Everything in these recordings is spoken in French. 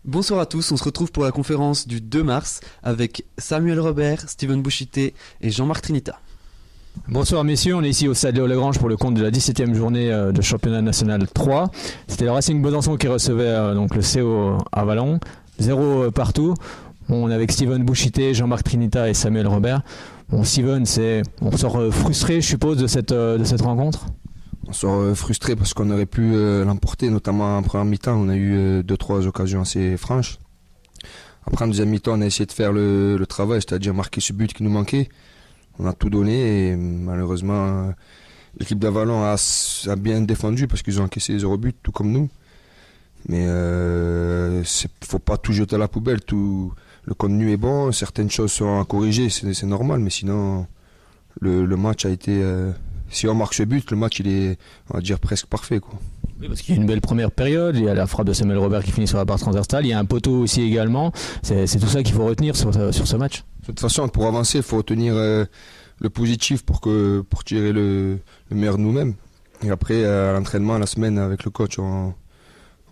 Bonsoir à tous, on se retrouve pour la conférence du 2 mars avec Samuel Robert, Steven Bouchité et Jean-Marc Trinita. Bonsoir messieurs, on est ici au Stade Léo Lagrange pour le compte de la 17e journée de championnat national 3. C'était le Racing Besançon qui recevait donc le CO à Vallon, 0 partout. On est avec Steven Bouchité, Jean-Marc Trinita et Samuel Robert. Bon, Steven, on sort frustré je suppose de cette rencontre. On sort frustré parce qu'on aurait pu l'emporter, notamment en première mi-temps. On a eu 2-3 occasions assez franches. Après, en deuxième mi-temps, on a essayé de faire le travail, c'est-à-dire marquer ce but qui nous manquait. On a tout donné et malheureusement, l'équipe d'Avalon a bien défendu parce qu'ils ont encaissé 0 but, tout comme nous. Mais faut pas tout jeter à la poubelle. Le contenu est bon, certaines choses sont à corriger, c'est normal, mais sinon, le match a été... si on marque ce but, le match il est, on va dire, presque parfait, quoi. Oui, parce qu'il y a une belle première période, il y a la frappe de Samuel Robert qui finit sur la barre transversale, il y a un poteau aussi également, c'est tout ça qu'il faut retenir sur ce match. De toute façon, pour avancer, il faut retenir le positif pour tirer le meilleur de nous-mêmes. Et après, à l'entraînement, la semaine, avec le coach, on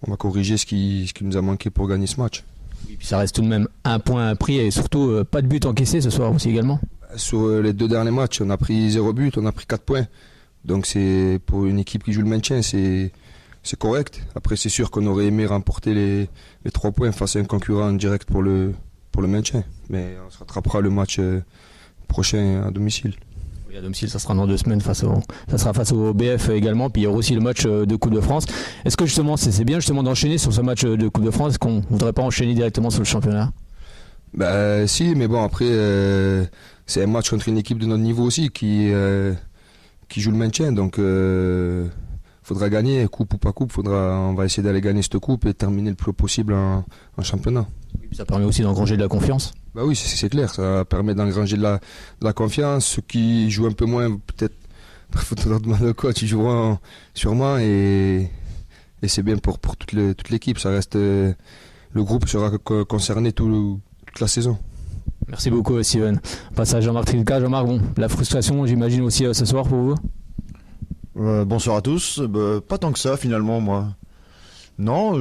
va corriger ce qui nous a manqué pour gagner ce match. Et puis ça reste tout de même un point pris et surtout pas de but encaissé ce soir aussi également. Sur les 2 derniers matchs, on a pris 0 but, on a pris 4 points. Donc c'est pour une équipe qui joue le maintien, c'est correct. Après, c'est sûr qu'on aurait aimé remporter les 3 points face à un concurrent direct pour le maintien. Mais on se rattrapera le match prochain à domicile. Oui, à domicile, ça sera dans 2 semaines, ça sera face au BF également. Puis il y aura aussi le match de Coupe de France. Est-ce que justement c'est bien justement d'enchaîner sur ce match de Coupe de France? Est-ce qu'on ne voudrait pas enchaîner directement sur le championnat? Si, mais bon, après, c'est un match contre une équipe de notre niveau aussi qui joue le maintien. Donc, faudra gagner, coupe ou pas coupe. On va essayer d'aller gagner cette coupe et terminer le plus haut possible en championnat. Et ça permet aussi d'engranger de la confiance. Oui, c'est clair, ça permet d'engranger de la confiance. Ceux qui jouent un peu moins, peut-être, il faudra demander au coach, ils joueront sûrement et c'est bien pour toute l'équipe. Ça reste, le groupe sera concerné toute la saison. Merci beaucoup Steven. On passe à Jean-Marc Trinita. Jean-Marc, la frustration j'imagine aussi ce soir pour vous. Bonsoir à tous. Pas tant que ça finalement moi. Non,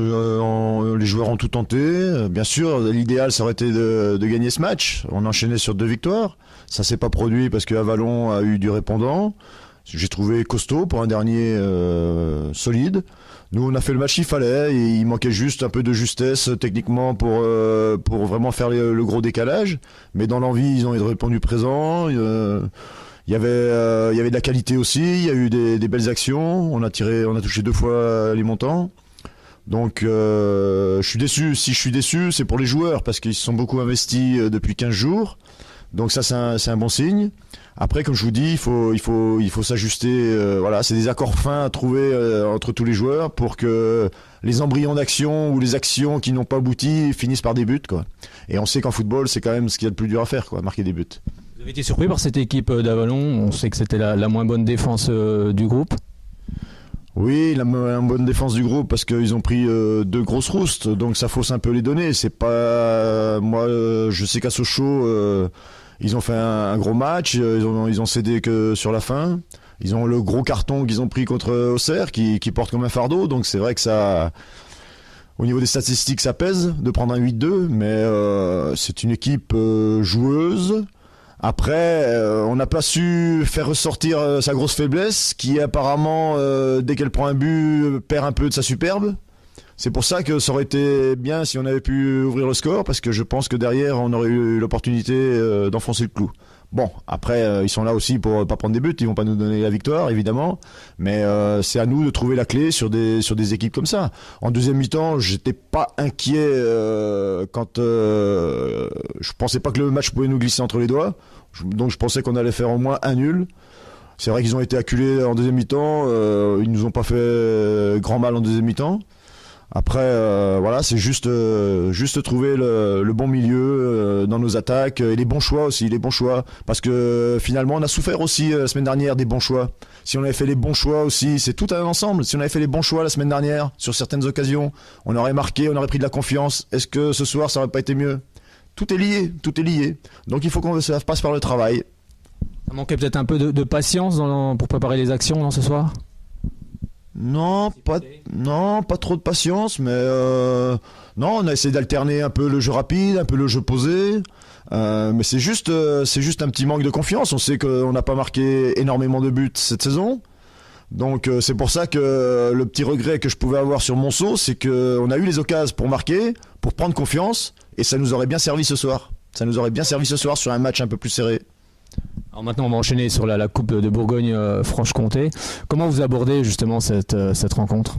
les joueurs ont tout tenté. Bien sûr, l'idéal ça aurait été de gagner ce match. On enchaînait sur 2 victoires. Ça s'est pas produit parce que Avalon a eu du répondant. J'ai trouvé costaud pour un dernier solide. Nous, on a fait le match qu'il fallait. Et il manquait juste un peu de justesse techniquement pour vraiment faire le gros décalage. Mais dans l'envie, ils ont répondu présent. Il y avait de la qualité aussi. Il y a eu des belles actions. On a touché 2 fois les montants. Donc, je suis déçu. Si je suis déçu, c'est pour les joueurs parce qu'ils se sont beaucoup investis depuis 15 jours. Donc ça, c'est un bon signe. Après, comme je vous dis, il faut s'ajuster. Voilà, c'est des accords fins à trouver entre tous les joueurs pour que les embryons d'action ou les actions qui n'ont pas abouti finissent par des buts, quoi. Et on sait qu'en football, c'est quand même ce qu'il y a de plus dur à faire, quoi, marquer des buts. Vous avez été surpris par cette équipe d'Avalon? On sait que c'était la moins bonne défense du groupe. Oui, la moins bonne défense du groupe parce qu'ils ont pris 2 grosses roustes, donc ça fausse un peu les données. C'est pas moi, je sais qu'à Sochaux. Ils ont fait un gros match, ils ont cédé que sur la fin. Ils ont le gros carton qu'ils ont pris contre Auxerre qui porte comme un fardeau. Donc c'est vrai que ça, au niveau des statistiques, ça pèse de prendre un 8-2. Mais c'est une équipe joueuse. Après, on n'a pas su faire ressortir sa grosse faiblesse qui apparemment, dès qu'elle prend un but, perd un peu de sa superbe. C'est pour ça que ça aurait été bien si on avait pu ouvrir le score, parce que je pense que derrière, on aurait eu l'opportunité d'enfoncer le clou. Bon, après, ils sont là aussi pour pas prendre des buts, ils vont pas nous donner la victoire, évidemment, mais c'est à nous de trouver la clé sur des équipes comme ça. En deuxième mi-temps, j'étais pas inquiet quand je pensais pas que le match pouvait nous glisser entre les doigts, donc je pensais qu'on allait faire au moins un nul. C'est vrai qu'ils ont été acculés en deuxième mi-temps, ils nous ont pas fait grand mal en deuxième mi-temps. Après, voilà, c'est juste trouver le bon milieu dans nos attaques et les bons choix aussi, les bons choix. Parce que finalement, on a souffert aussi la semaine dernière des bons choix. Si on avait fait les bons choix aussi, c'est tout un ensemble. Si on avait fait les bons choix la semaine dernière, sur certaines occasions, on aurait marqué, on aurait pris de la confiance. Est-ce que ce soir, ça n'aurait pas été mieux? Tout est lié, tout est lié. Donc il faut qu'on passe par le travail. Ça manquait peut-être un peu de patience pour préparer les actions ce soir? Non, pas trop de patience, mais non, on a essayé d'alterner un peu le jeu rapide, un peu le jeu posé. Mais c'est juste un petit manque de confiance. On sait qu'on n'a pas marqué énormément de buts cette saison. Donc c'est pour ça que le petit regret que je pouvais avoir sur Monceau, c'est qu'on a eu les occasions pour marquer, pour prendre confiance, et ça nous aurait bien servi ce soir. Ça nous aurait bien servi ce soir sur un match un peu plus serré. Alors maintenant, on va enchaîner sur la Coupe de Bourgogne-Franche-Comté. Comment vous abordez justement cette rencontre ?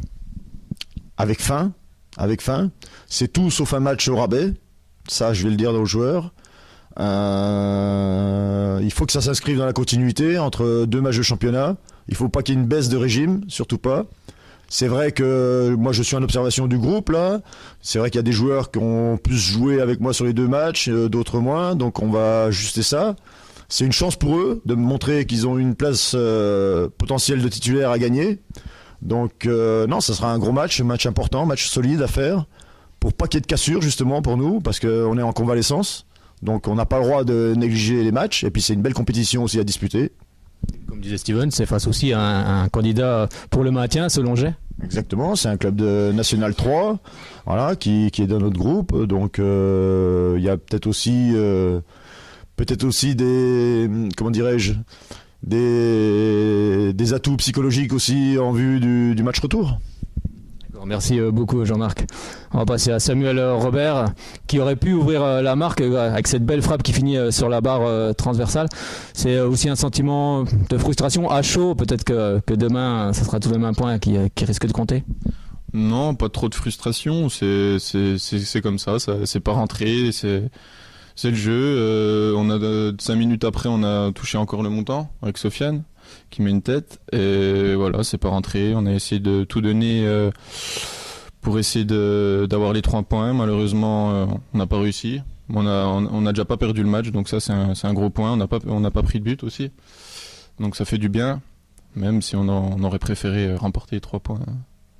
Avec faim. C'est tout sauf un match au rabais. Ça, je vais le dire aux joueurs. Il faut que ça s'inscrive dans la continuité entre deux matchs de championnat. Il ne faut pas qu'il y ait une baisse de régime, surtout pas. C'est vrai que moi je suis en observation du groupe là. C'est vrai qu'il y a des joueurs qui ont plus joué avec moi sur les deux matchs, d'autres moins. Donc on va ajuster ça. C'est une chance pour eux de me montrer qu'ils ont une place potentielle de titulaire à gagner. Donc non, ça sera un gros match important, match solide à faire. Pour pas qu'il y ait de cassure justement pour nous, parce qu'on est en convalescence. Donc on n'a pas le droit de négliger les matchs. Et puis c'est une belle compétition aussi à disputer. Comme disait Steven, c'est face aussi à un candidat pour le maintien, Solongais. Exactement, c'est un club de National 3, voilà, qui est dans notre groupe. Donc il y a peut-être aussi des, comment dirais-je, des atouts psychologiques aussi en vue du match retour. Merci beaucoup Jean-Marc. On va passer à Samuel Robert qui aurait pu ouvrir la marque avec cette belle frappe qui finit sur la barre transversale. C'est aussi un sentiment de frustration à chaud, peut-être que demain ça sera tout de même un point qui risque de compter. Non, pas trop de frustration, c'est comme ça, c'est pas rentré, c'est le jeu. On a 5 minutes après, on a touché encore le montant avec Sofiane qui met une tête et voilà, c'est pas rentré. On a essayé de tout donner pour essayer d'avoir les 3 points. Malheureusement, on n'a pas réussi. On a déjà pas perdu le match, donc ça c'est un gros point. On n'a pas pris de but aussi, donc ça fait du bien, même si on aurait préféré remporter les 3 points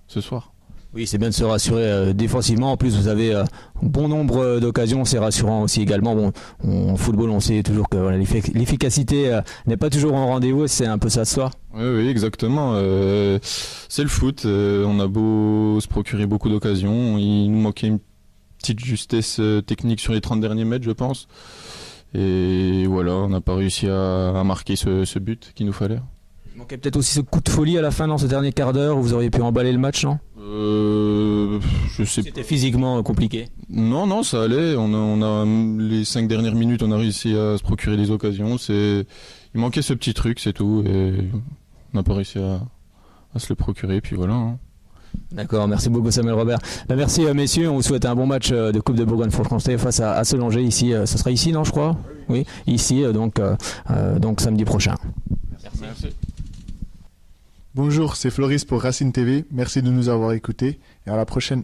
ce soir. Oui, c'est bien de se rassurer défensivement. En plus, vous avez bon nombre d'occasions. C'est rassurant aussi également. Bon, en football, on sait toujours que voilà, l'efficacité n'est pas toujours en rendez-vous. C'est un peu ça ce soir. Oui, exactement. C'est le foot. On a beau se procurer beaucoup d'occasions. Il nous manquait une petite justesse technique sur les 30 derniers mètres, je pense. Et voilà, on n'a pas réussi à marquer ce but qu'il nous fallait. Il manquait peut-être aussi ce coup de folie à la fin dans ce dernier quart d'heure où vous auriez pu emballer le match, non ? Je sais pas. C'était physiquement compliqué. Non, ça allait. On a les 5 dernières minutes, on a réussi à se procurer des occasions. Il manquait ce petit truc, c'est tout. Et on n'a pas réussi à se le procurer. Puis voilà. Hein. D'accord, merci beaucoup Samuel Robert. Merci messieurs, on vous souhaite un bon match de Coupe de Bourgogne-Franche-Comté face à Solongais ici. Ce sera ici, non, je crois ? Oui, ici, donc samedi prochain. Merci. Bonjour, c'est Floris pour Racine TV. Merci de nous avoir écoutés et à la prochaine.